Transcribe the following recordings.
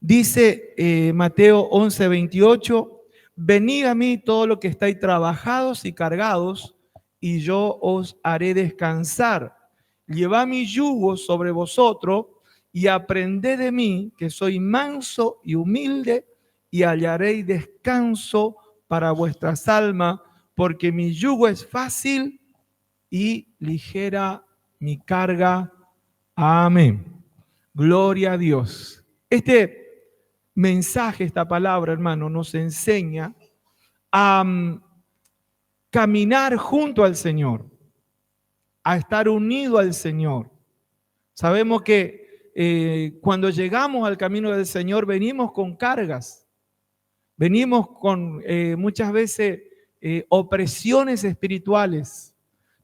Dice Mateo 11:28, venid a mí todos los que estáis trabajados y cargados, y yo os haré descansar. Llevad mi yugo sobre vosotros y aprended de mí, que soy manso y humilde, y hallaréis descanso para vuestras almas, porque mi yugo es fácil y ligera mi carga. Amén. Gloria a Dios. Este mensaje, esta palabra, hermano, nos enseña a caminar junto al Señor, a estar unido al Señor. Sabemos que cuando llegamos al camino del Señor venimos con cargas, venimos con muchas veces opresiones espirituales,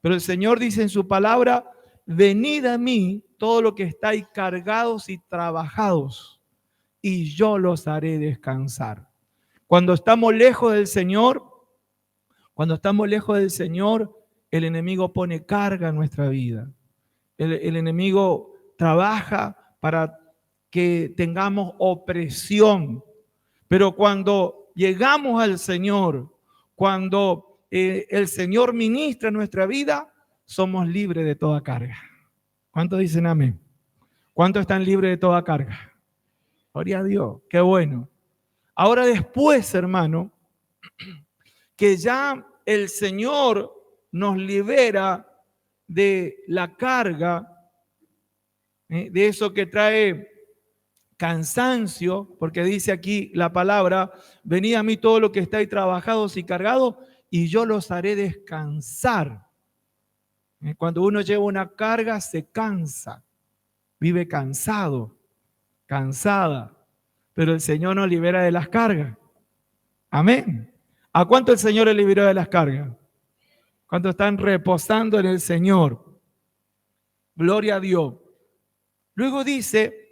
pero el Señor dice en su palabra, venid a mí todo lo que estáis cargados y trabajados, y yo los haré descansar. Cuando estamos lejos del Señor, el enemigo pone carga en nuestra vida. El enemigo trabaja para que tengamos opresión. Pero cuando llegamos al Señor, cuando el Señor ministra nuestra vida, somos libres de toda carga. ¿Cuántos dicen amén? ¿Cuántos están libres de toda carga? Gloria a Dios, qué bueno. Ahora después, hermano, que ya el Señor nos libera de la carga, de eso que trae cansancio, porque dice aquí la palabra, venid a mí todos los que estáis trabajados y cargados, y yo los haré descansar. Cuando uno lleva una carga, se cansa, vive cansado, cansada, pero el Señor nos libera de las cargas. Amén. ¿A cuánto el Señor le liberó de las cargas? ¿Cuántos están reposando en el Señor? Gloria a Dios. Luego dice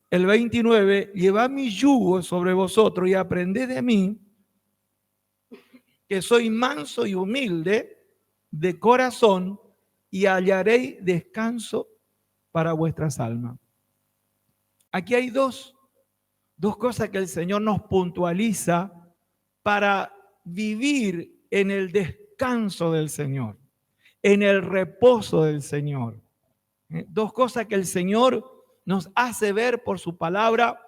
el 29, llevad mi yugo sobre vosotros y aprended de mí, que soy manso y humilde de corazón, y hallaréis descanso para vuestras almas. Aquí hay dos cosas que el Señor nos puntualiza para vivir en el descanso del Señor, en el reposo del Señor. Dos cosas que el Señor nos hace ver por su palabra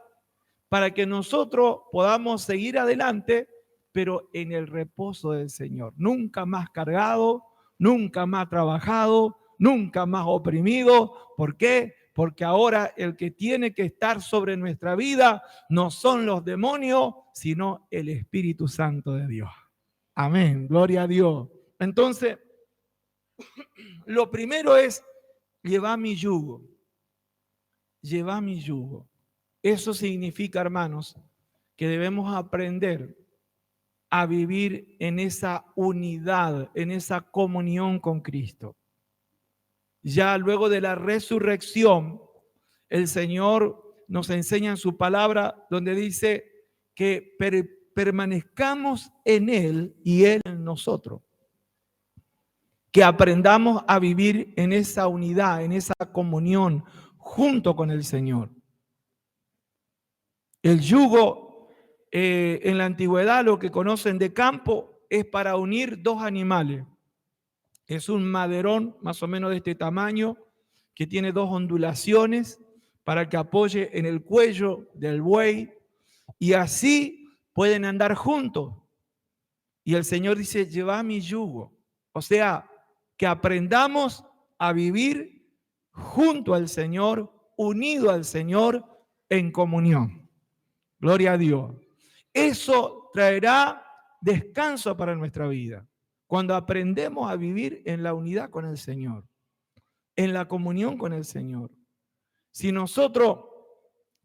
para que nosotros podamos seguir adelante, pero en el reposo del Señor. Nunca más cargado, nunca más trabajado, nunca más oprimido. ¿Por qué? Porque ahora el que tiene que estar sobre nuestra vida no son los demonios, sino el Espíritu Santo de Dios. Amén, gloria a Dios. Entonces, lo primero es llevar mi yugo. Llevar mi yugo. Eso significa, hermanos, que debemos aprender a vivir en esa unidad, en esa comunión con Cristo. Ya luego de la resurrección, el Señor nos enseña en su palabra donde dice que permanezcamos en Él y Él en nosotros. Que aprendamos a vivir en esa unidad, en esa comunión junto con el Señor. El yugo en la antigüedad, lo que conocen de campo, es para unir dos animales. Es un maderón más o menos de este tamaño que tiene dos ondulaciones para que apoye en el cuello del buey y así pueden andar juntos. Y el Señor dice, lleva mi yugo. O sea, que aprendamos a vivir junto al Señor, unido al Señor, en comunión. Gloria a Dios. Eso traerá descanso para nuestra vida. Cuando aprendemos a vivir en la unidad con el Señor, en la comunión con el Señor. Si nosotros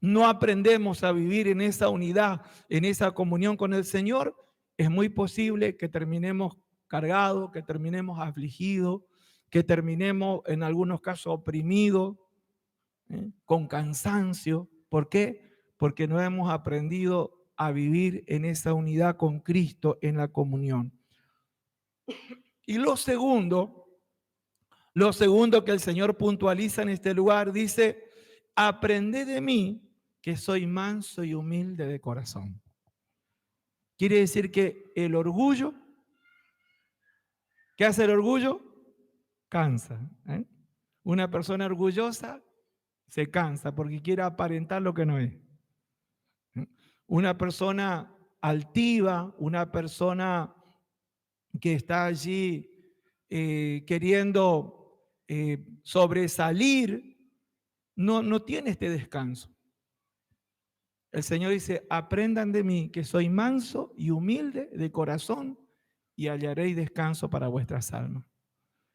no aprendemos a vivir en esa unidad, en esa comunión con el Señor, es muy posible que terminemos cargados, que terminemos afligidos, que terminemos en algunos casos oprimidos, con cansancio. ¿Por qué? Porque no hemos aprendido a vivir en esa unidad con Cristo, en la comunión. Y lo segundo que el Señor puntualiza en este lugar, dice, aprended de mí, que soy manso y humilde de corazón. Quiere decir que el orgullo, ¿qué hace el orgullo? Cansa. Una persona orgullosa se cansa porque quiere aparentar lo que no es. Una persona altiva, una persona que está allí queriendo sobresalir, no tiene este descanso. El Señor dice, aprendan de mí que soy manso y humilde de corazón y hallaréis descanso para vuestras almas.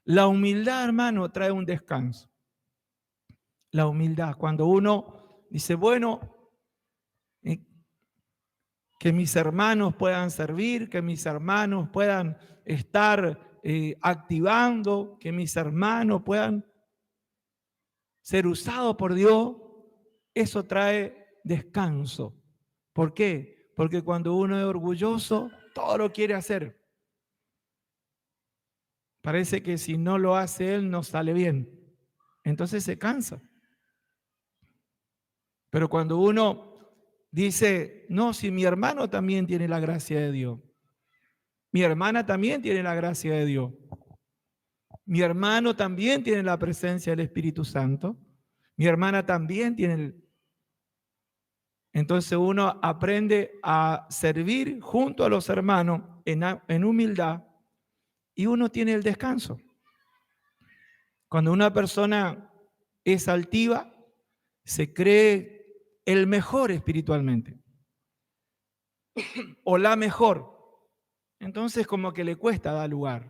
La humildad, hermano, trae un descanso. La humildad, cuando uno dice, bueno, que mis hermanos puedan servir, que mis hermanos puedan estar activando, que mis hermanos puedan ser usados por Dios, eso trae descanso. ¿Por qué? Porque cuando uno es orgulloso, todo lo quiere hacer. Parece que si no lo hace él, no sale bien. Entonces se cansa. Pero cuando uno dice, no, si mi hermano también tiene la gracia de Dios, mi hermana también tiene la gracia de Dios, mi hermano también tiene la presencia del Espíritu Santo, mi hermana también tiene Entonces uno aprende a servir junto a los hermanos en humildad y uno tiene el descanso. Cuando una persona es altiva, se cree el mejor espiritualmente o la mejor. Entonces como que le cuesta dar lugar,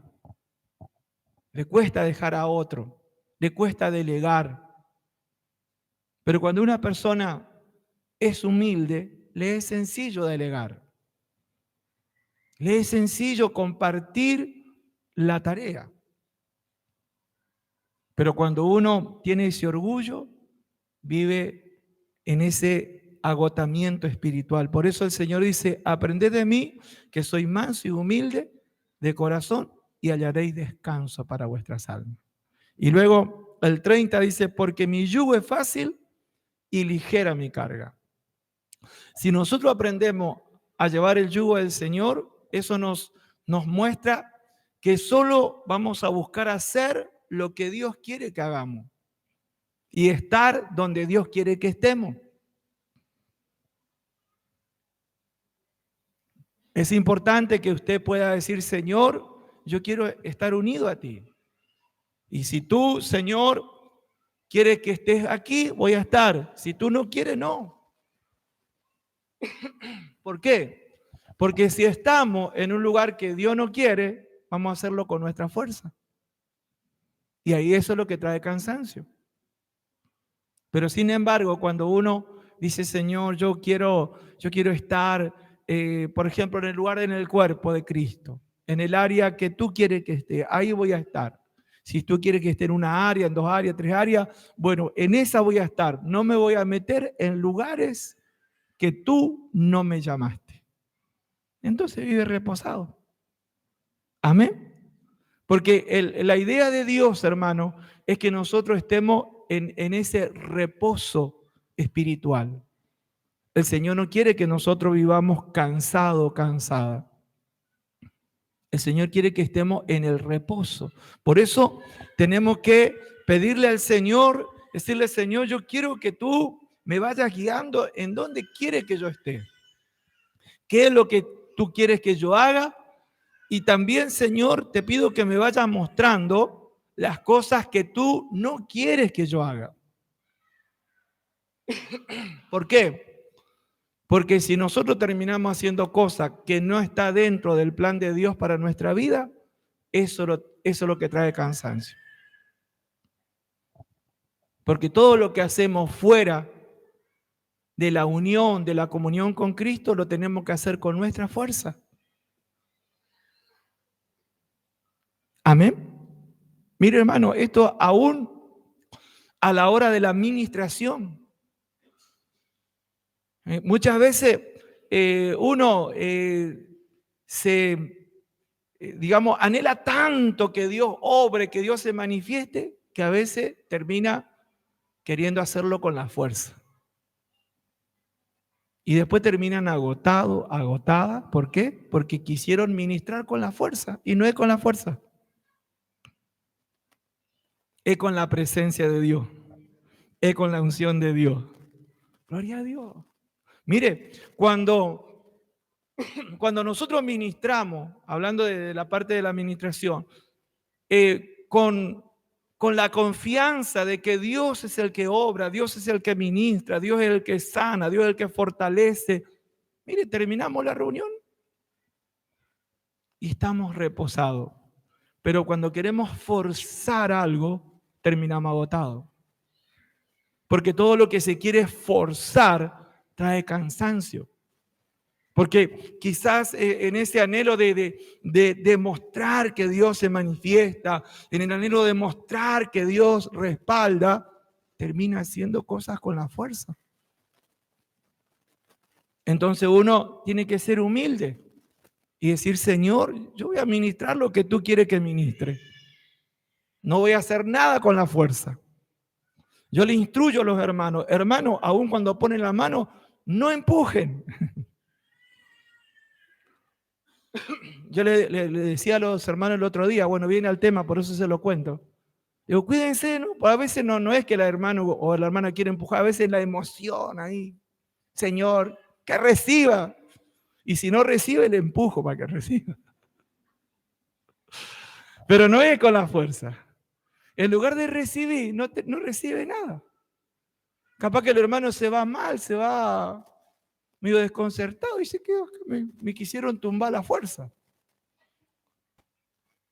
le cuesta dejar a otro, le cuesta delegar. Pero cuando una persona es humilde, le es sencillo delegar. Le es sencillo compartir la tarea. Pero cuando uno tiene ese orgullo, vive en ese agotamiento espiritual. Por eso el Señor dice, aprended de mí, que soy manso y humilde de corazón, y hallaréis descanso para vuestras almas. Y luego el 30 dice, porque mi yugo es fácil y ligera mi carga. Si nosotros aprendemos a llevar el yugo del Señor, eso nos muestra que solo vamos a buscar hacer lo que Dios quiere que hagamos y estar donde Dios quiere que estemos. Es importante que usted pueda decir, Señor, yo quiero estar unido a ti. Y si tú, Señor, quieres que estés aquí, voy a estar. Si tú no quieres, no. ¿Por qué? Porque si estamos en un lugar que Dios no quiere, vamos a hacerlo con nuestra fuerza. Y ahí eso es lo que trae cansancio. Pero sin embargo, cuando uno dice, Señor, yo quiero estar, por ejemplo, en el lugar en el cuerpo de Cristo, en el área que tú quieres que esté, ahí voy a estar. Si tú quieres que esté en una área, en 2 áreas, 3 áreas, bueno, en esa voy a estar. No me voy a meter en lugares que tú no me llamaste. Entonces vive reposado. Amén. Porque la idea de Dios, hermano, es que nosotros estemos en ese reposo espiritual. El Señor no quiere que nosotros vivamos cansado, cansada. El Señor quiere que estemos en el reposo. Por eso tenemos que pedirle al Señor, decirle, Señor, yo quiero que tú me vayas guiando en donde quieres que yo esté. ¿Qué es lo que tú quieres que yo haga? Y también, Señor, te pido que me vayas mostrando las cosas que tú no quieres que yo haga. ¿Por qué? Porque si nosotros terminamos haciendo cosas que no está dentro del plan de Dios para nuestra vida, eso es lo que trae cansancio. Porque todo lo que hacemos fuera de la unión, de la comunión con Cristo, lo tenemos que hacer con nuestra fuerza. Amén. Mire, hermano, esto aún a la hora de la administración. Muchas veces uno digamos, anhela tanto que Dios obre, que Dios se manifieste, que a veces termina queriendo hacerlo con la fuerza. Y después terminan agotados, agotadas. ¿Por qué? Porque quisieron ministrar con la fuerza. Y no es con la fuerza. Es con la presencia de Dios. Es con la unción de Dios. Gloria a Dios. Mire, cuando nosotros ministramos, hablando de la parte de la administración, con la confianza de que Dios es el que obra, Dios es el que ministra, Dios es el que sana, Dios es el que fortalece. Mire, terminamos la reunión y estamos reposados. Pero cuando queremos forzar algo, terminamos agotados. Porque todo lo que se quiere forzar trae cansancio. Porque quizás en ese anhelo de demostrar que Dios se manifiesta, en el anhelo de demostrar que Dios respalda, termina haciendo cosas con la fuerza. Entonces uno tiene que ser humilde y decir, Señor, yo voy a ministrar lo que tú quieres que ministre. No voy a hacer nada con la fuerza. Yo le instruyo a los hermanos, hermanos, aun cuando ponen la mano, no empujen. Yo le decía a los hermanos el otro día, bueno, viene al tema, por eso se lo cuento. Digo, cuídense, ¿no? Pues a veces no es que el hermano o la hermana quiere empujar, a veces la emoción ahí. Señor, que reciba. Y si no recibe, le empujo para que reciba. Pero no es con la fuerza. En lugar de recibir, no recibe nada. Capaz que el hermano se va mal, se va medio desconcertado y se quedó, me quisieron tumbar la fuerza.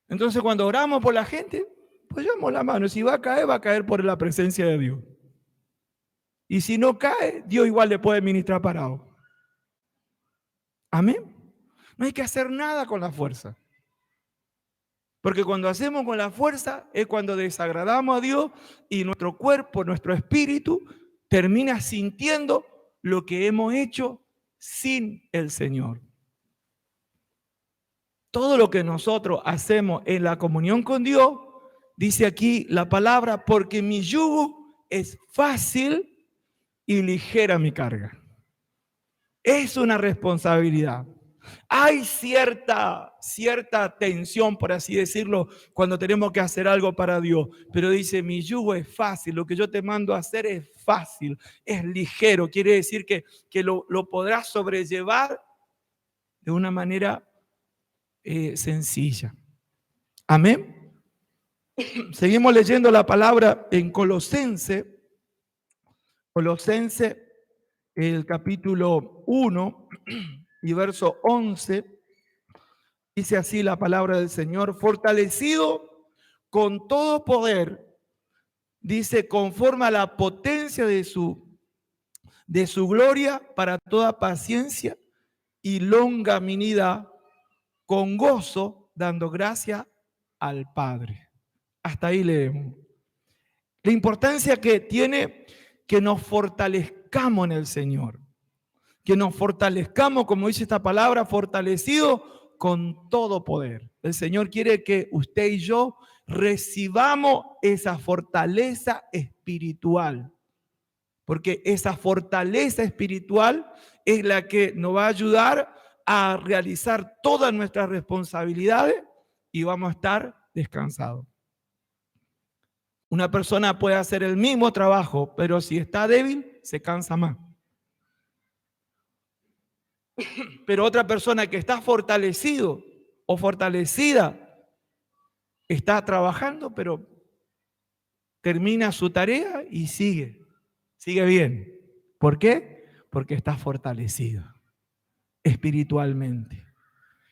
Entonces cuando oramos por la gente, pongamos la mano. Si va a caer por la presencia de Dios. Y si no cae, Dios igual le puede ministrar parado. Amén. No hay que hacer nada con la fuerza. Porque cuando hacemos con la fuerza es cuando desagradamos a Dios y nuestro cuerpo, nuestro espíritu termina sintiendo lo que hemos hecho sin el Señor. Todo lo que nosotros hacemos en la comunión con Dios, dice aquí la palabra, porque mi yugo es fácil y ligera mi carga. Es una responsabilidad. Hay cierta tensión, por así decirlo, cuando tenemos que hacer algo para Dios. Pero dice, mi yugo es fácil, lo que yo te mando a hacer es fácil, es ligero. Quiere decir que lo podrás sobrellevar de una manera sencilla. Amén. Seguimos leyendo la palabra en Colosenses, el capítulo 1 y verso 11, dice así la palabra del Señor, fortalecido con todo poder, dice, conforme a la potencia de su gloria para toda paciencia y longanimidad, con gozo, dando gracia al Padre. Hasta ahí leemos. La importancia que tiene que nos fortalezcamos en el Señor. Que nos fortalezcamos, como dice esta palabra, fortalecido con todo poder. El Señor quiere que usted y yo recibamos esa fortaleza espiritual. Porque esa fortaleza espiritual es la que nos va a ayudar a realizar todas nuestras responsabilidades y vamos a estar descansados. Una persona puede hacer el mismo trabajo, pero si está débil, se cansa más. Pero otra persona que está fortalecido o fortalecida está trabajando, pero termina su tarea y sigue bien. ¿Por qué? Porque está fortalecido espiritualmente.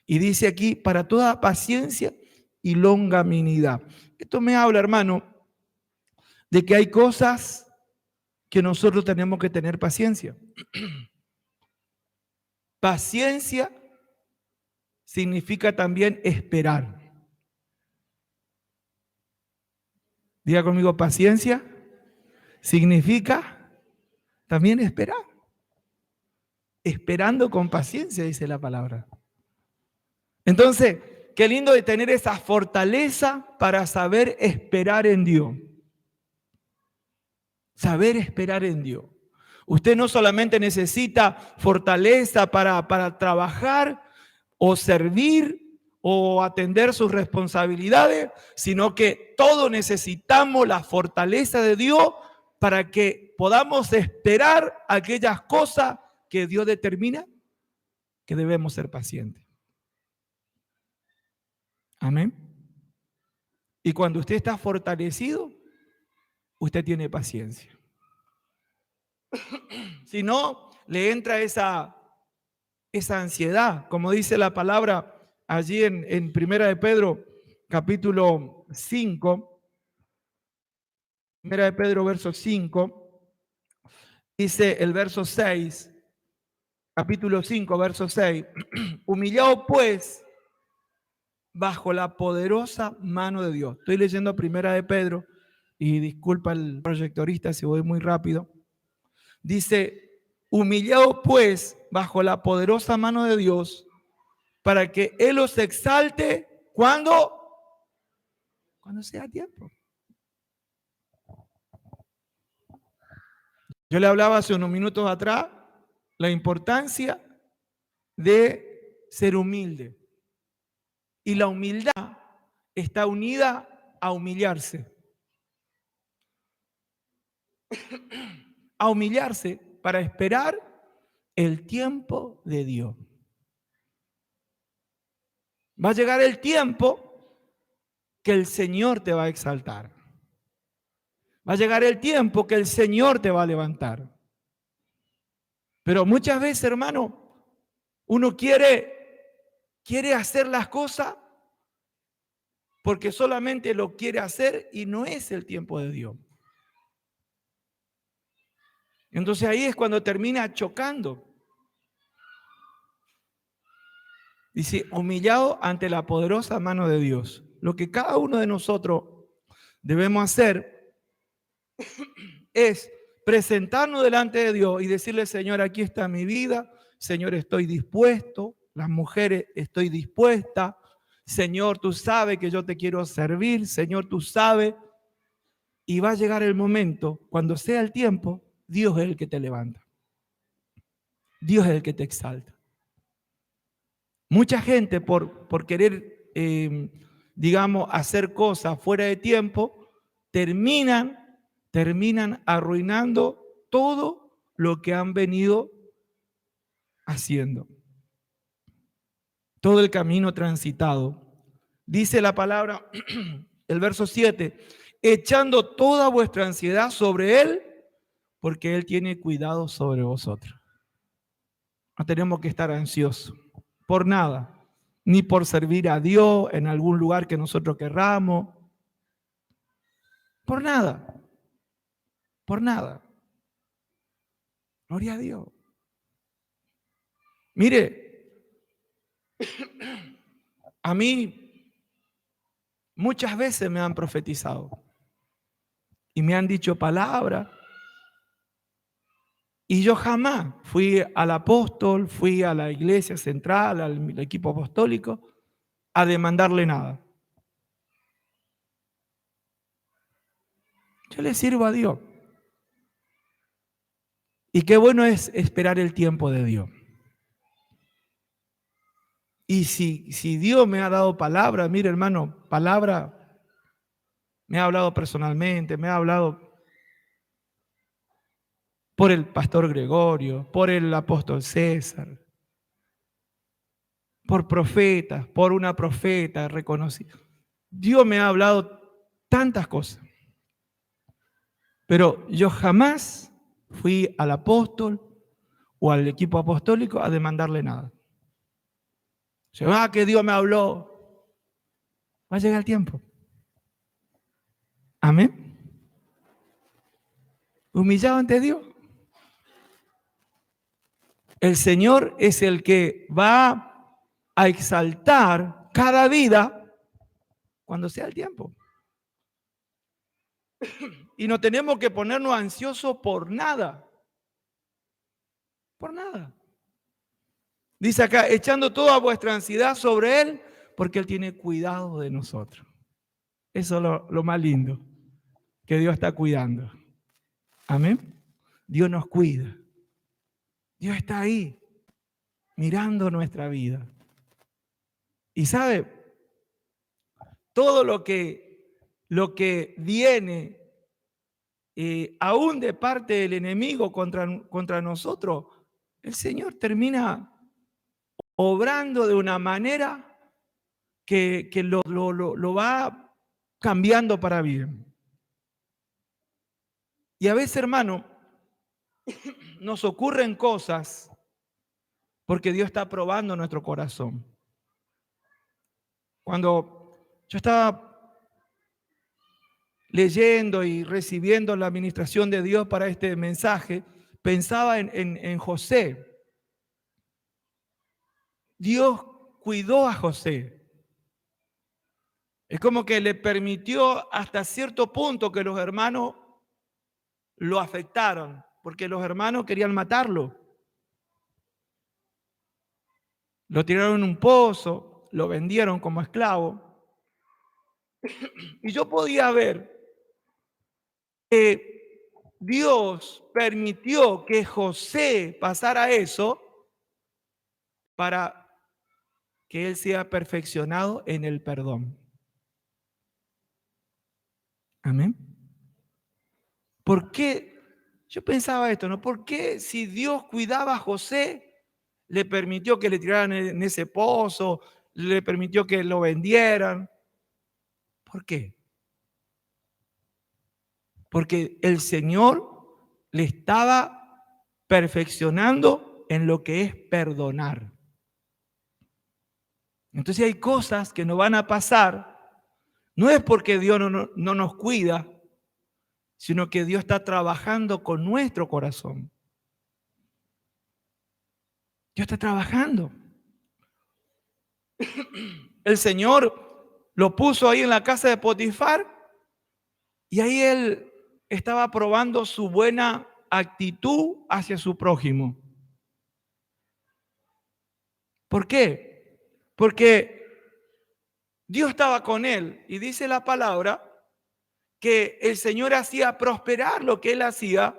Y dice aquí, para toda paciencia y longanimidad. Esto me habla, hermano, de que hay cosas que nosotros tenemos que tener paciencia. Paciencia significa también esperar. Diga conmigo, paciencia significa también esperar. Esperando con paciencia, dice la palabra. Entonces, qué lindo de tener esa fortaleza para saber esperar en Dios. Saber esperar en Dios. Usted no solamente necesita fortaleza para trabajar o servir o atender sus responsabilidades, sino que todos necesitamos la fortaleza de Dios para que podamos esperar aquellas cosas que Dios determina que debemos ser pacientes. Amén. Y cuando usted está fortalecido, usted tiene paciencia. Si no, le entra esa ansiedad, como dice la palabra allí en Primera de Pedro, capítulo 5, Primera de Pedro, verso 5, dice el verso 6, capítulo 5, verso 6, humillado pues bajo la poderosa mano de Dios. Estoy leyendo Primera de Pedro y disculpa el proyectorista si voy muy rápido. Dice, humillado pues bajo la poderosa mano de Dios para que Él os exalte cuando sea tiempo. Yo le hablaba hace unos minutos atrás la importancia de ser humilde. Y la humildad está unida a humillarse. A humillarse para esperar el tiempo de Dios. Va a llegar el tiempo que el Señor te va a exaltar. Va a llegar el tiempo que el Señor te va a levantar. Pero muchas veces, hermano, uno quiere hacer las cosas porque solamente lo quiere hacer y no es el tiempo de Dios. Entonces ahí es cuando termina chocando. Dice, humillado ante la poderosa mano de Dios. Lo que cada uno de nosotros debemos hacer es presentarnos delante de Dios y decirle, Señor, aquí está mi vida. Señor, estoy dispuesto. Las mujeres, estoy dispuesta. Señor, tú sabes que yo te quiero servir. Señor, tú sabes. Y va a llegar el momento, cuando sea el tiempo, Dios es el que te levanta. Dios es el que te exalta. Mucha gente por querer, digamos, hacer cosas fuera de tiempo, terminan arruinando todo lo que han venido haciendo. Todo el camino transitado. Dice la palabra, el verso 7, echando toda vuestra ansiedad sobre Él, porque Él tiene cuidado sobre vosotros. No tenemos que estar ansiosos por nada, ni por servir a Dios en algún lugar que nosotros querramos. Por nada. Por nada. Gloria a Dios. Mire, a mí muchas veces me han profetizado y me han dicho palabras y yo jamás fui al apóstol, fui a la iglesia central, al equipo apostólico a demandarle nada. Yo le sirvo a Dios. Y qué bueno es esperar el tiempo de Dios. Y si Dios me ha dado palabra, mire hermano, palabra, me ha hablado personalmente, me ha hablado por el pastor Gregorio, por el apóstol César, por profetas, por una profeta reconocida. Dios me ha hablado tantas cosas. Pero yo jamás fui al apóstol o al equipo apostólico a demandarle nada. Se va que Dios me habló. Va a llegar el tiempo. Amén. Humillado ante Dios. El Señor es el que va a exaltar cada vida cuando sea el tiempo. Y no tenemos que ponernos ansiosos por nada. Por nada. Dice acá, echando toda vuestra ansiedad sobre Él, porque Él tiene cuidado de nosotros. Eso es lo más lindo, que Dios está cuidando. Amén. Dios nos cuida. Dios está ahí, mirando nuestra vida. Y sabe, todo lo que viene, aún de parte del enemigo contra nosotros, el Señor termina obrando de una manera que lo va cambiando para bien. Y a veces, hermano, nos ocurren cosas porque Dios está probando nuestro corazón. Cuando yo estaba leyendo y recibiendo la administración de Dios para este mensaje, pensaba en José. Dios cuidó a José. Es como que le permitió hasta cierto punto que los hermanos lo afectaron, porque los hermanos querían matarlo. Lo tiraron en un pozo, lo vendieron como esclavo. Y yo podía ver que Dios permitió que José pasara eso para que él sea perfeccionado en el perdón. Amén. ¿Por qué? Yo pensaba esto, ¿no? ¿Por qué si Dios cuidaba a José, le permitió que le tiraran en ese pozo, le permitió que lo vendieran? ¿Por qué? Porque el Señor le estaba perfeccionando en lo que es perdonar. Entonces hay cosas que nos van a pasar, no es porque Dios no nos cuida, sino que Dios está trabajando con nuestro corazón. Dios está trabajando. El Señor lo puso ahí en la casa de Potifar y ahí él estaba probando su buena actitud hacia su prójimo. ¿Por qué? Porque Dios estaba con él y dice la palabra que el Señor hacía prosperar lo que él hacía,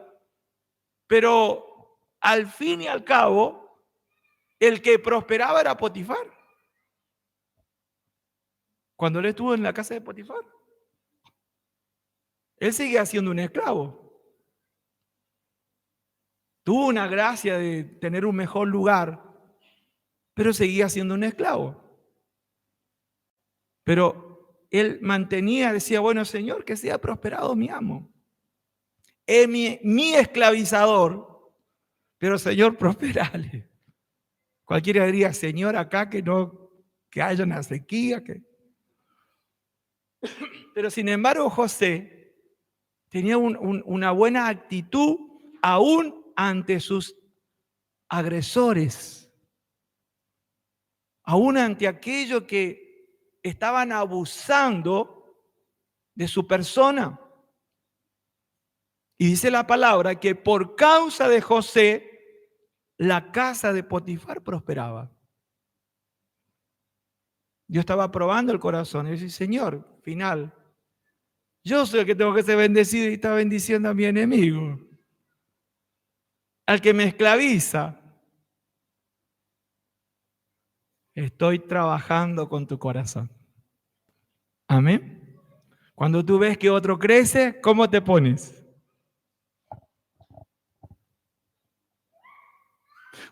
pero al fin y al cabo, el que prosperaba era Potifar. Cuando él estuvo en la casa de Potifar, él seguía siendo un esclavo. Tuvo una gracia de tener un mejor lugar, pero seguía siendo un esclavo. Pero él mantenía, decía, bueno, Señor, que sea prosperado mi amo. Es mi esclavizador, pero Señor, prosperale. Cualquiera diría, Señor, acá que haya una sequía. Pero sin embargo, José tenía una buena actitud aún ante sus agresores, aún ante aquellos que estaban abusando de su persona. Y dice la palabra que por causa de José, la casa de Potifar prosperaba. Dios estaba probando el corazón. Y dice, Señor, final, yo soy el que tengo que ser bendecido y está bendiciendo a mi enemigo, al que me esclaviza. Estoy trabajando con tu corazón. Amén. Cuando tú ves que otro crece, ¿cómo te pones?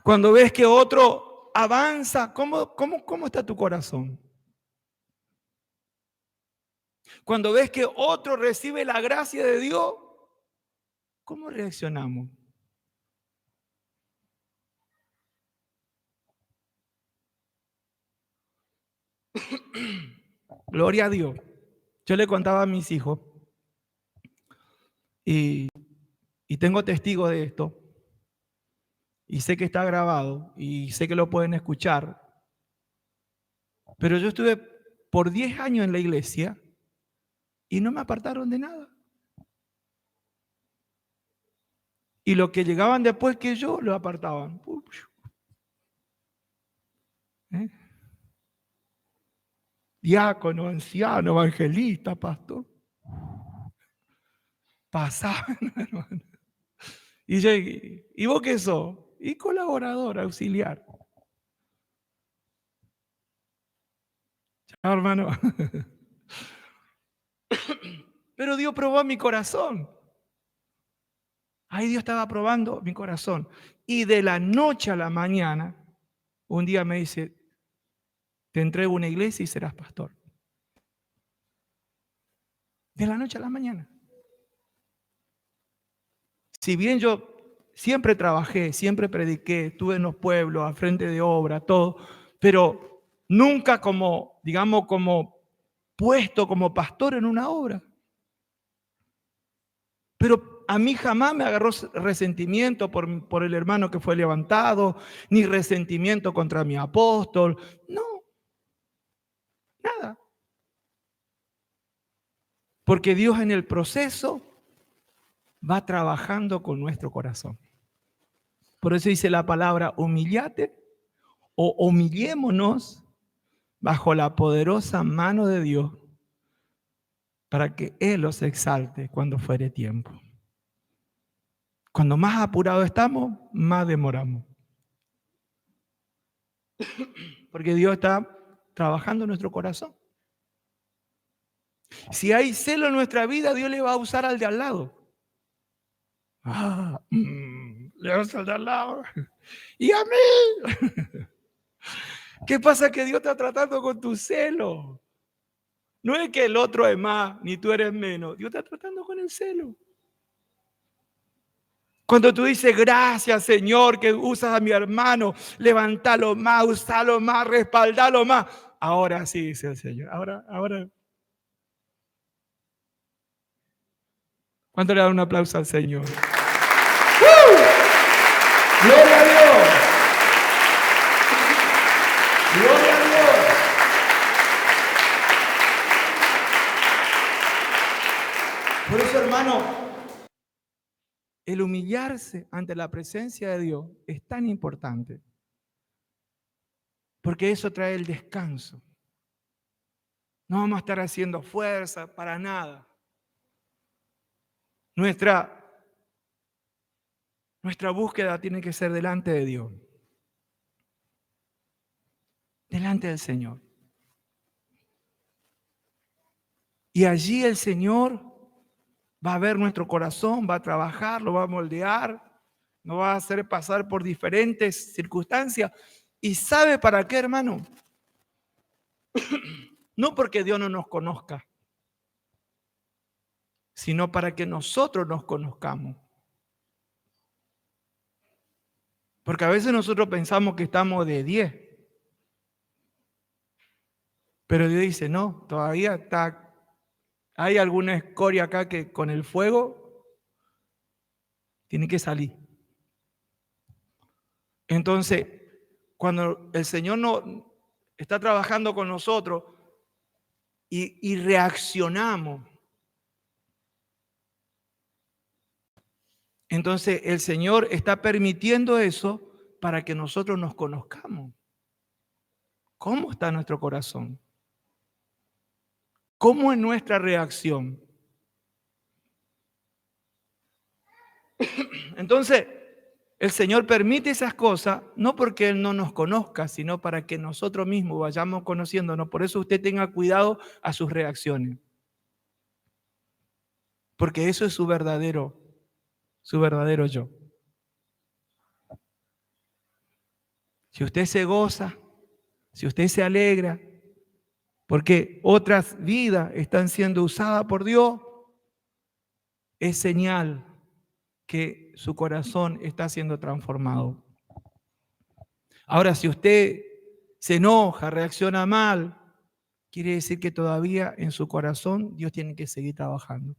Cuando ves que otro avanza, ¿cómo está tu corazón? Cuando ves que otro recibe la gracia de Dios, ¿cómo reaccionamos? Gloria a Dios. Yo le contaba a mis hijos y tengo testigos de esto y sé que está grabado y sé que lo pueden escuchar, pero yo estuve por 10 años en la iglesia y no me apartaron de nada. Y los que llegaban después que yo, lo apartaban. ¿Eh? Diácono, anciano, evangelista, pastor. Pasaban, hermano. Y yo, ¿y vos qué sos? Y colaborador, auxiliar. Chao, hermano. Pero Dios probó mi corazón. Ahí Dios estaba probando mi corazón. Y de la noche a la mañana, un día me dice, te entrego una iglesia y serás pastor. De la noche a la mañana. Si bien yo siempre trabajé, siempre prediqué, estuve en los pueblos, a frente de obra, todo, pero nunca como, digamos, como puesto como pastor en una obra. Pero a mí jamás me agarró resentimiento por el hermano que fue levantado, ni resentimiento contra mi apóstol. No, nada. Porque Dios en el proceso va trabajando con nuestro corazón. Por eso dice la palabra humillate o humillémonos bajo la poderosa mano de Dios para que Él los exalte cuando fuere tiempo. Cuando más apurados estamos, más demoramos. Porque Dios está trabajando en nuestro corazón. Si hay celo en nuestra vida, Dios le va a usar al de al lado. Le va a usar al de al lado. Y a mí. ¿Qué pasa? Que Dios está tratando con tu celo. No es que el otro es más, ni tú eres menos. Dios está tratando con el celo. Cuando tú dices, gracias Señor, que usas a mi hermano, levántalo más, usalo más, respaldalo más. Ahora sí, dice el Señor. Ahora. ¿Cuánto le dan un aplauso al Señor? ¡Gloria a Dios! ¡Gloria a Dios! Por eso, hermano, el humillarse ante la presencia de Dios es tan importante. Porque eso trae el descanso. No vamos a estar haciendo fuerza para nada. Nuestra búsqueda tiene que ser delante de Dios. Delante del Señor. Y allí el Señor va a ver nuestro corazón, va a trabajar, lo va a moldear, nos va a hacer pasar por diferentes circunstancias. ¿Y sabe para qué, hermano? No porque Dios no nos conozca, sino para que nosotros nos conozcamos. Porque a veces nosotros pensamos que estamos de 10. Pero Dios dice, no, todavía hay alguna escoria acá que con el fuego tiene que salir. Entonces, cuando el Señor no está trabajando con nosotros y reaccionamos, entonces el Señor está permitiendo eso para que nosotros nos conozcamos. ¿Cómo está nuestro corazón? ¿Cómo es nuestra reacción? Entonces, el Señor permite esas cosas, no porque Él no nos conozca, sino para que nosotros mismos vayamos conociéndonos. Por eso usted tenga cuidado a sus reacciones. Porque eso es su verdadero yo. Si usted se goza, si usted se alegra, porque otras vidas están siendo usadas por Dios, es señal que su corazón está siendo transformado. Ahora, si usted se enoja, reacciona mal, quiere decir que todavía en su corazón Dios tiene que seguir trabajando.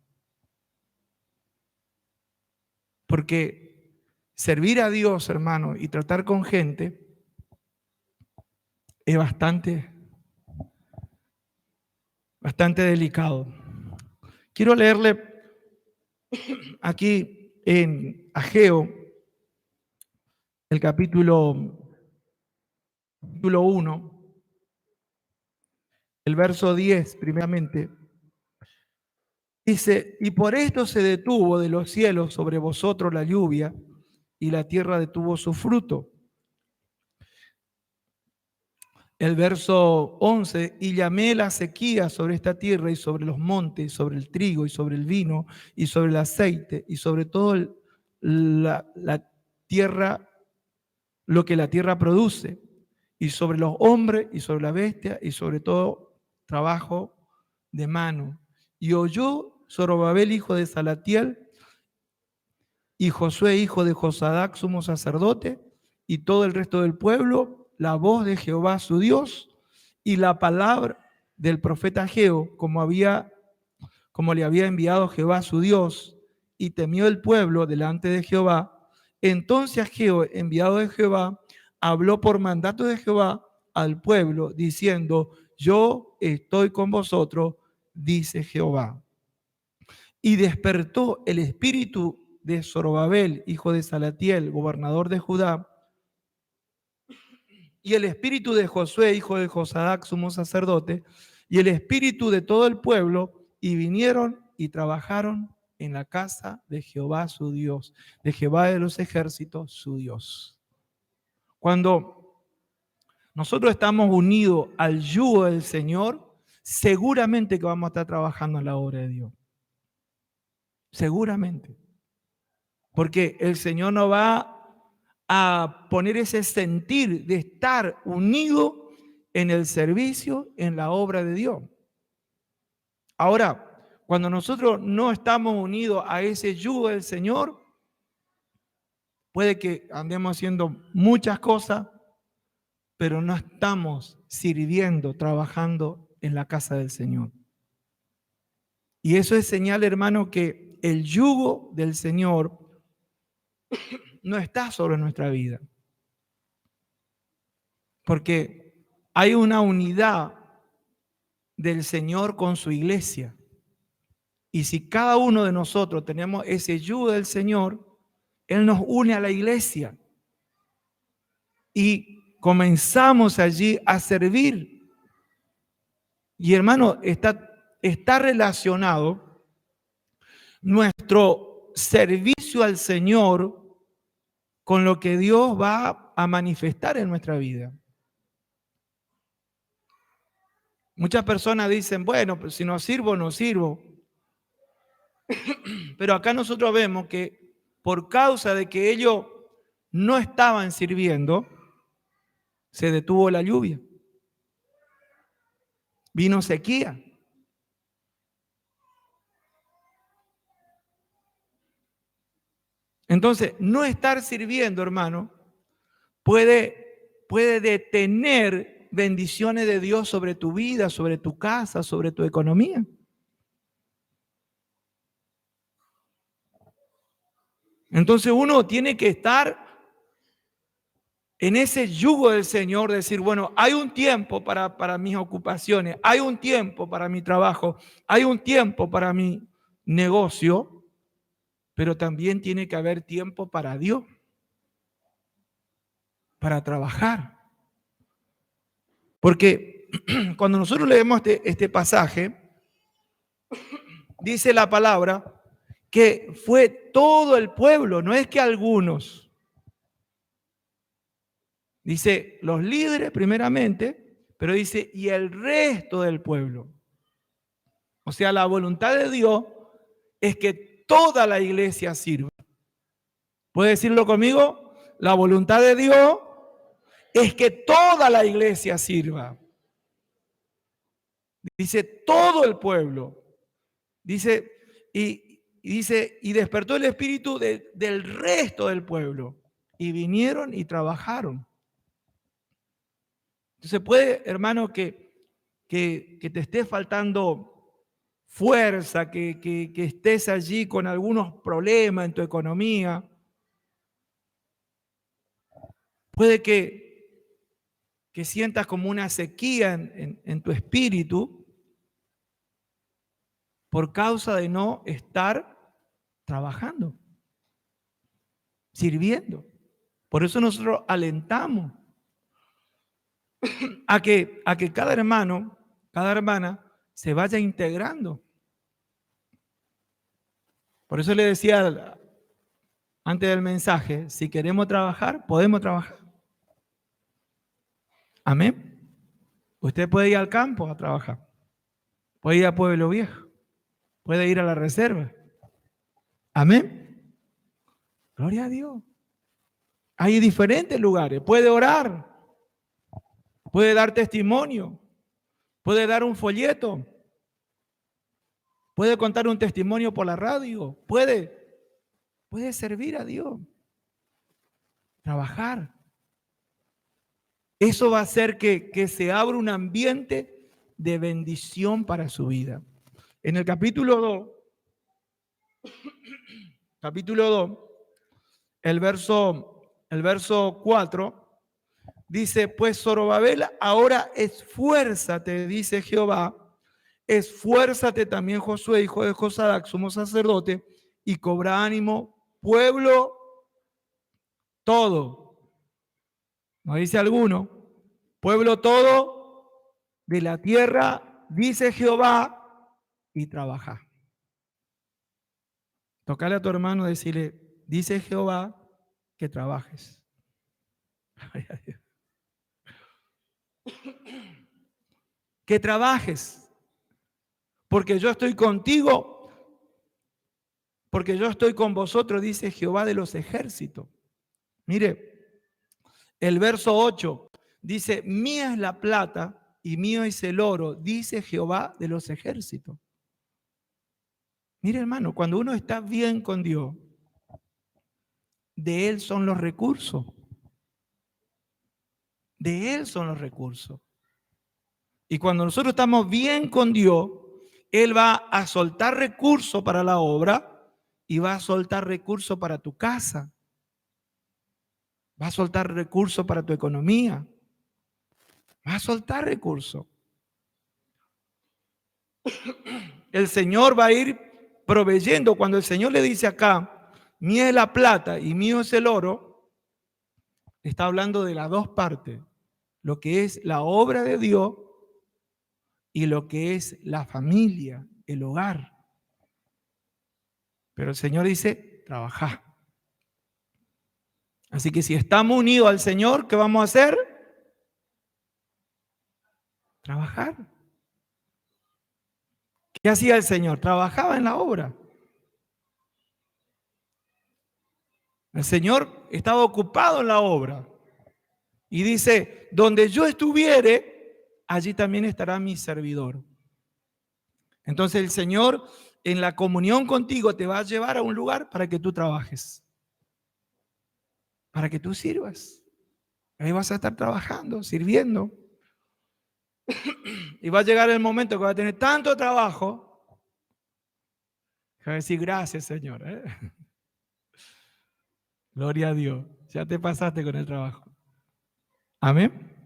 Porque servir a Dios, hermano, y tratar con gente es bastante delicado. Quiero leerle aquí en Ageo, el capítulo 1, el verso 10, primeramente. Dice, y por esto se detuvo de los cielos sobre vosotros la lluvia, y la tierra detuvo su fruto. El verso 11, y llamé la sequía sobre esta tierra y sobre los montes, y sobre el trigo y sobre el vino y sobre el aceite y sobre todo la tierra, lo que la tierra produce, y sobre los hombres y sobre la bestia y sobre todo trabajo de mano. Y oyó Zorobabel, hijo de Salatiel, y Josué, hijo de Josadac, sumo sacerdote, y todo el resto del pueblo, la voz de Jehová su Dios, y la palabra del profeta Ageo, como le había enviado Jehová su Dios, y temió el pueblo delante de Jehová. Entonces Ageo, enviado de Jehová, habló por mandato de Jehová al pueblo, diciendo, yo estoy con vosotros, dice Jehová. Y despertó el espíritu de Zorobabel, hijo de Salatiel, gobernador de Judá, y el espíritu de Josué, hijo de Josadac, sumo sacerdote, y el espíritu de todo el pueblo, y vinieron y trabajaron en la casa de Jehová su Dios, de Jehová de los ejércitos su Dios. Cuando nosotros estamos unidos al yugo del Señor, seguramente que vamos a estar trabajando en la obra de Dios. Seguramente. Porque el Señor nos va a poner ese sentir de estar unido en el servicio, en la obra de Dios. Ahora, cuando nosotros no estamos unidos a ese yugo del Señor, puede que andemos haciendo muchas cosas, pero no estamos sirviendo, trabajando en la casa del Señor. Y eso es señal, hermano, que el yugo del Señor no está sobre nuestra vida. Porque hay una unidad del Señor con su iglesia. Y si cada uno de nosotros tenemos ese yugo del Señor, Él nos une a la iglesia. Y comenzamos allí a servir. Y hermano, está relacionado nuestro servicio al Señor con lo que Dios va a manifestar en nuestra vida. Muchas personas dicen, bueno, pues si no sirvo, no sirvo. Pero acá nosotros vemos que por causa de que ellos no estaban sirviendo, se detuvo la lluvia. Vino sequía. Entonces, no estar sirviendo, hermano, puede detener bendiciones de Dios sobre tu vida, sobre tu casa, sobre tu economía. Entonces uno tiene que estar en ese yugo del Señor, decir, bueno, hay un tiempo para mis ocupaciones, hay un tiempo para mi trabajo, hay un tiempo para mi negocio, pero también tiene que haber tiempo para Dios, para trabajar. Porque cuando nosotros leemos este pasaje, dice la palabra que fue todo el pueblo, no es que algunos. Dice los líderes primeramente, pero dice y el resto del pueblo. O sea, la voluntad de Dios es que toda la iglesia sirva. ¿Puede decirlo conmigo? La voluntad de Dios es que toda la iglesia sirva. Dice todo el pueblo. Dice, y despertó el espíritu del resto del pueblo. Y vinieron y trabajaron. Entonces puede, hermano, que te esté faltando fuerza, que estés allí con algunos problemas en tu economía. Puede que sientas como una sequía en tu espíritu por causa de no estar trabajando, sirviendo. Por eso nosotros alentamos a que cada hermano, cada hermana se vaya integrando. Por eso le decía antes del mensaje, si queremos trabajar, podemos trabajar. Amén. Usted puede ir al campo a trabajar, puede ir a Pueblo Viejo, puede ir a la reserva. Amén. Gloria a Dios. Hay diferentes lugares. Puede orar, puede dar testimonio, puede dar un folleto, puede contar un testimonio por la radio, puede servir a Dios, trabajar. Eso va a hacer que se abra un ambiente de bendición para su vida. En el capítulo 2, el verso 4, dice, pues Zorobabel, ahora esfuérzate, dice Jehová, esfuérzate también Josué, hijo de Josadac, sumo sacerdote, y cobra ánimo, pueblo todo. ¿No dice alguno? Pueblo todo de la tierra, dice Jehová, y trabaja. Tocale a tu hermano y decirle, dice Jehová, que trabajes. Que trabajes, porque yo estoy contigo, porque yo estoy con vosotros, dice Jehová de los ejércitos. Mire, el verso 8 dice, mía es la plata y mío es el oro, dice Jehová de los ejércitos. Mire, hermano, cuando uno está bien con Dios, de Él son los recursos. De Él son los recursos. Y cuando nosotros estamos bien con Dios, Él va a soltar recursos para la obra y va a soltar recursos para tu casa. Va a soltar recursos para tu economía. Va a soltar recursos. El Señor va a ir proveyendo. Cuando el Señor le dice acá, mía es la plata y mío es el oro, está hablando de las dos partes. Lo que es la obra de Dios y lo que es la familia, el hogar. Pero el Señor dice, trabajá. Así que si estamos unidos al Señor, ¿qué vamos a hacer? Trabajar. ¿Qué hacía el Señor? Trabajaba en la obra. El Señor estaba ocupado en la obra. Y dice, donde yo estuviere, allí también estará mi servidor. Entonces el Señor en la comunión contigo te va a llevar a un lugar para que tú trabajes. Para que tú sirvas. Ahí vas a estar trabajando, sirviendo. Y va a llegar el momento que va a tener tanto trabajo que va a decir, gracias, Señor. Gloria a Dios. Ya te pasaste con el trabajo. Amén.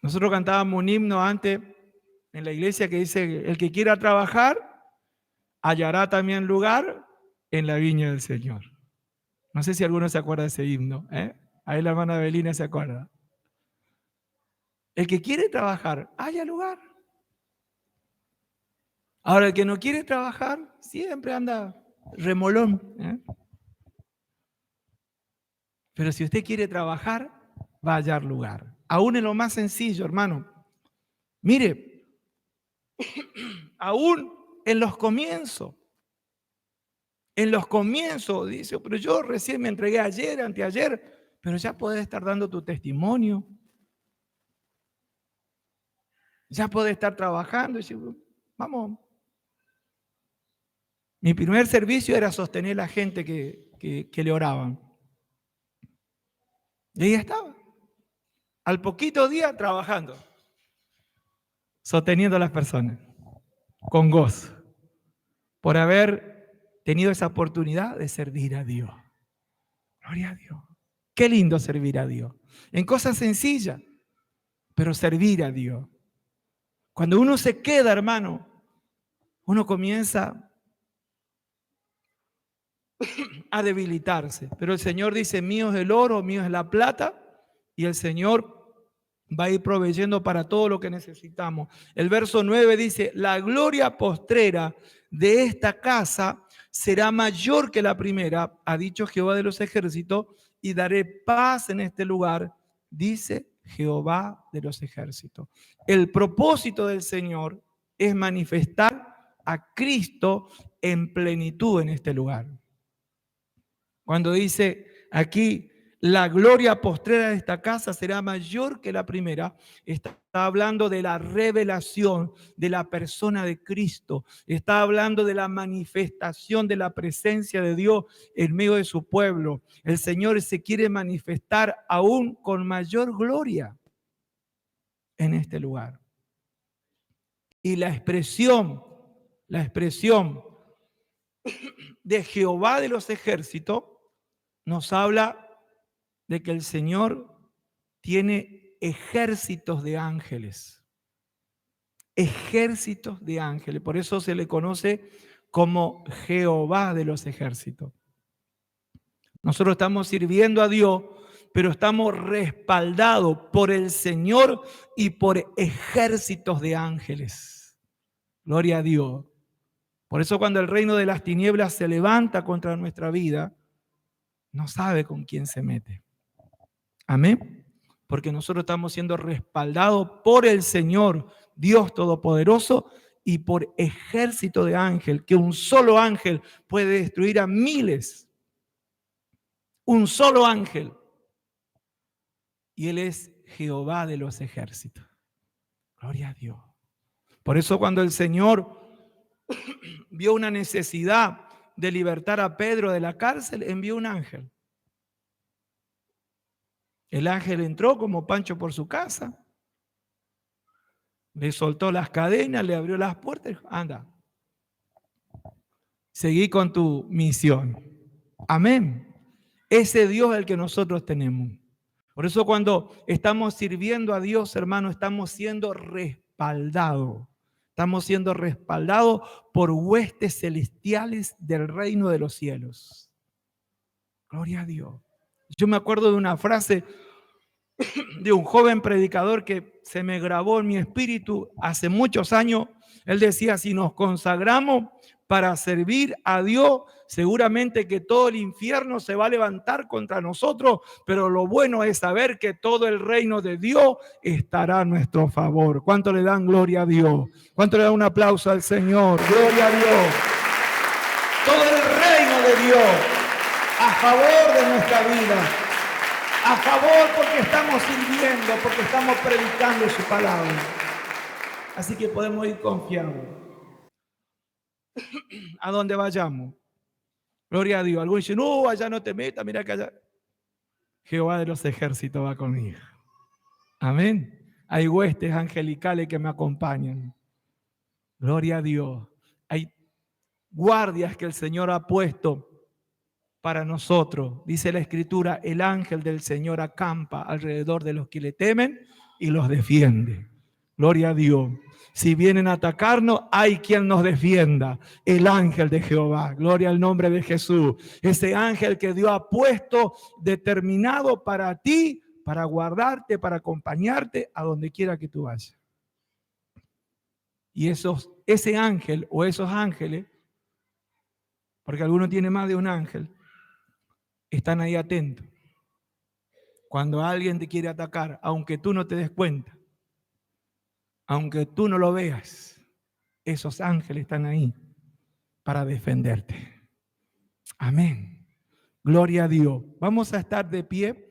Nosotros cantábamos un himno antes en la iglesia que dice, el que quiera trabajar, hallará también lugar en la viña del Señor. No sé si alguno se acuerda de ese himno. Ahí la hermana Belina se acuerda. El que quiere trabajar, haya lugar. Ahora, el que no quiere trabajar, siempre anda remolón. Pero si usted quiere trabajar, va a hallar lugar. Aún en lo más sencillo, hermano. Mire, aún en los comienzos. En los comienzos, dice, pero yo recién me entregué ayer, anteayer, pero ya podés estar dando tu testimonio. Ya podés estar trabajando. Y decir, vamos. Mi primer servicio era sostener a la gente que le oraban. Y ahí estaba. Al poquito día trabajando. Sosteniendo a las personas. Con gozo. Por haber tenido esa oportunidad de servir a Dios. Gloria a Dios. Qué lindo servir a Dios. En cosas sencillas, pero servir a Dios. Cuando uno se queda, hermano, uno comienza a debilitarse. Pero el Señor dice, mío es el oro, mío es la plata, y el Señor va a ir proveyendo para todo lo que necesitamos. El verso 9 dice, la gloria postrera de esta casa será mayor que la primera, ha dicho Jehová de los ejércitos, y daré paz en este lugar, dice Jehová de los ejércitos. El propósito del Señor es manifestar a Cristo en plenitud en este lugar. Cuando dice aquí, la gloria postrera de esta casa será mayor que la primera, está hablando de la revelación de la persona de Cristo, está hablando de la manifestación de la presencia de Dios en medio de su pueblo. El Señor se quiere manifestar aún con mayor gloria en este lugar. Y la expresión de Jehová de los ejércitos nos habla de que el Señor tiene ejércitos de ángeles. Ejércitos de ángeles. Por eso se le conoce como Jehová de los ejércitos. Nosotros estamos sirviendo a Dios, pero estamos respaldados por el Señor y por ejércitos de ángeles. Gloria a Dios. Por eso cuando el reino de las tinieblas se levanta contra nuestra vida, no sabe con quién se mete. Amén. Porque nosotros estamos siendo respaldados por el Señor, Dios Todopoderoso, y por ejército de ángel, que un solo ángel puede destruir a miles. Un solo ángel. Y Él es Jehová de los ejércitos. Gloria a Dios. Por eso cuando el Señor vio una necesidad de libertar a Pedro de la cárcel, envió un ángel. El ángel entró como Pancho por su casa, le soltó las cadenas, le abrió las puertas y dijo, anda, seguí con tu misión. Amén. Ese Dios es el que nosotros tenemos. Por eso cuando estamos sirviendo a Dios, hermano, estamos siendo respaldados. Estamos siendo respaldados por huestes celestiales del reino de los cielos. Gloria a Dios. Yo me acuerdo de una frase de un joven predicador que se me grabó en mi espíritu hace muchos años. Él decía, si nos consagramos para servir a Dios, seguramente que todo el infierno se va a levantar contra nosotros, pero lo bueno es saber que todo el reino de Dios estará a nuestro favor. ¿Cuánto le dan gloria a Dios? ¿Cuánto le dan un aplauso al Señor? Gloria a Dios. Todo el reino de Dios a favor de nuestra vida. A favor porque estamos sirviendo, porque estamos predicando su palabra. Así que podemos ir confiados a donde vayamos. Gloria a Dios. Algunos dicen, no, allá no te metas, mira que allá. Jehová de los ejércitos va conmigo. Amén. Hay huestes angelicales que me acompañan. Gloria a Dios. Hay guardias que el Señor ha puesto para nosotros. Dice la Escritura, el ángel del Señor acampa alrededor de los que le temen y los defiende. Gloria a Dios. Si vienen a atacarnos, hay quien nos defienda. El ángel de Jehová. Gloria al nombre de Jesús. Ese ángel que Dios ha puesto determinado para ti, para guardarte, para acompañarte a donde quiera que tú vayas. Y ese ángel o esos ángeles, porque alguno tiene más de un ángel, están ahí atentos. Cuando alguien te quiere atacar, aunque tú no te des cuenta, aunque tú no lo veas, esos ángeles están ahí para defenderte. Amén. Gloria a Dios. Vamos a estar de pie.